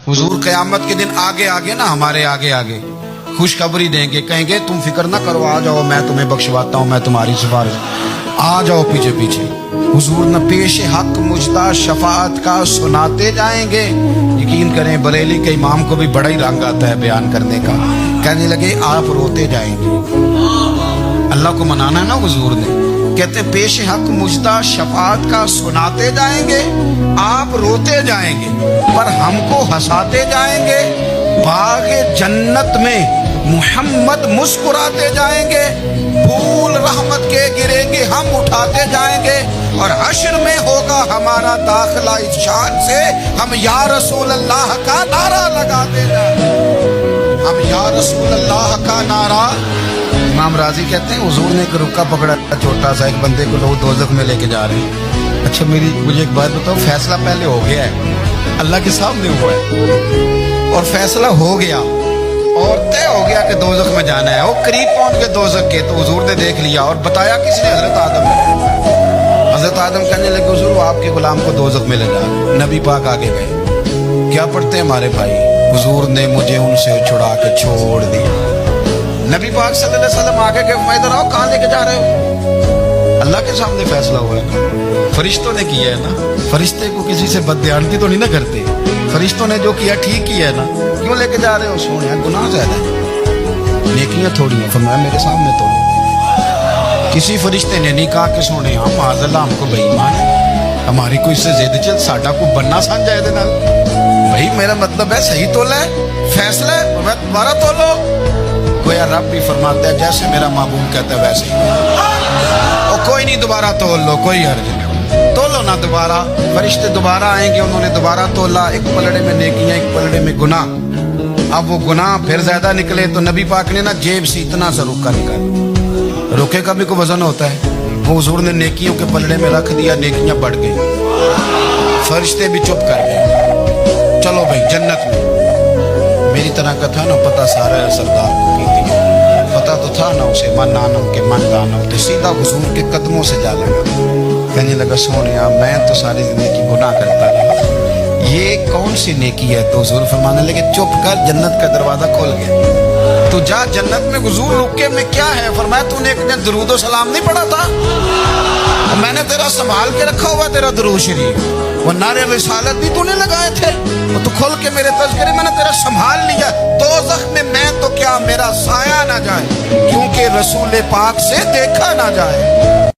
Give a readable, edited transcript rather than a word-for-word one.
हुजूर क़यामत के दिन आगे आगे ना हमारे आगे आगे खुशखबरी देंगे, कहेंगे तुम फिक्र ना करो, आ जाओ मैं तुम्हें बख्शवाता हूँ, मैं तुम्हारी सिफारिश, आ जाओ पीछे पीछे। हुजूर न पेश हक मुजदा शफाअत का सुनाते जाएंगे। यकीन करें बरेली के इमाम को भी बड़ा ही रंग आता है बयान करने का। कहने लगे आप रोते जाएंगे, अल्लाह को मनाना है ना हुजूर ने, कहते पेश हक मुजदा शफाअत का सुनाते जाएंगे, आप रोते जाएंगे पर हमको हंसाते जाएंगे। बागे जन्नत में मुहम्मद मुस्कुराते जाएंगे, फूल रहमत के गिरेंगे हम उठाते जाएंगे, और हश्र में होगा हमारा दाखिला इस शान से हम या रसूल अल्लाह का नारा लगाते जाएंगे। हम या रसूल अल्लाह का नारा। इमाम राजी कहते हैं हुजूर ने एक रुका पकड़ा छोटा सा, एक बंदे को लोग दोज़ख में लेके जा रहे हैं। अच्छा मुझे एक बात बताओ, फैसला पहले हो गया है, अल्लाह के सामने हुआ है और फैसला हो गया और तय हो गया कि दोज़ख में जाना है। वो करीब पहुंच गए दोज़ख के, तो हुजूर ने देख लिया और बताया किसने? हजरत आदम ने। हजरत आदम कहने लगे हुजूर वो आपके गुलाम को दोज़ख में ले जा रहे हैं। नबी पाक आगे गए, क्या पढ़ते हैं हमारे भाई? हुजूर ने मुझे उनसे छुड़ा के छोड़ दिया। नबी पाक सल्लल्लाहु अलैहि वसल्लम आगे गए, मैं इधर आओ, कहाँ लेके जा रहे हो? अल्लाह के सामने फैसला हुआ है, फरिश्तों ने किया है ना। फरिश्ते को किसी से बददयानती तो नहीं ना करते, फरिश्तों ने जो किया ठीक किया है ना। क्यों लेके जा रहे हो? सोने गुनाह ज्यादा है, नेकियां थोड़ी हैं। फरमाया मेरे सामने तोड़ो। किसी फरिश्ते ने नहीं कहा कि सोने हम माज़अल्लाह हमको बेईमान है, हमारी कोई इससे जिद चल साडा को बनना समझ आए नाल। भाई मेरा मतलब है सही तोला है, फैसला है, मैं दोबारा तोलो। गोया रब भी फरमाता है जैसे मेरा महबूब कहता है वैसे ही। और कोई नहीं दोबारा तोल लो, कोई हर्ज नहीं, तोलो ना दोबारा। फरिश्ते दोबारा आएंगे, उन्होंने दोबारा तोला, एक पलड़े में नेकियां एक पलड़े में गुनाह। अब वो गुनाह फिर ज्यादा निकले तो नबी पाक ने ना जेब से इतना सा रुका निकाला। रुके का भी कोई वजन होता है, वो हुजूर ने नेकियों के पलड़े में रख दिया, नेकियां बढ़ गई। फरिश्ते भी चुप कर गए, चलो भाई जन्नत में। मेरी तरह का था ना पता सारा सरदार को पीती है, पता तो था ना उसे मन आनम के मन गानम, तो सीधा हुजूर के कदमों से जा लगा। कहने लगा सोनिया मैं तो सारी जिंदगी गुनाह करता रहा, ये कौन सी नेकी है? तो हुजूर फरमाने लगे चुप कर, जन्नत का दरवाजा खुल गया, तू जा जन्नत में। हुजूर रुके में क्या है? फरमाया तूने एक दिन दुरूद व सलाम नहीं पढ़ा था, मैंने तेरा संभाल के रखा हुआ तेरा दुरूद शरीफ, वो नारे रिसालत भी तूने लगाए थे, और तू खोल के मेरे तज़किरे मैंने तेरा संभाल लिया। दोज़ख में मैं तो क्या मेरा साया ना जाए, क्योंकि रसूल पाक से देखा ना जाए।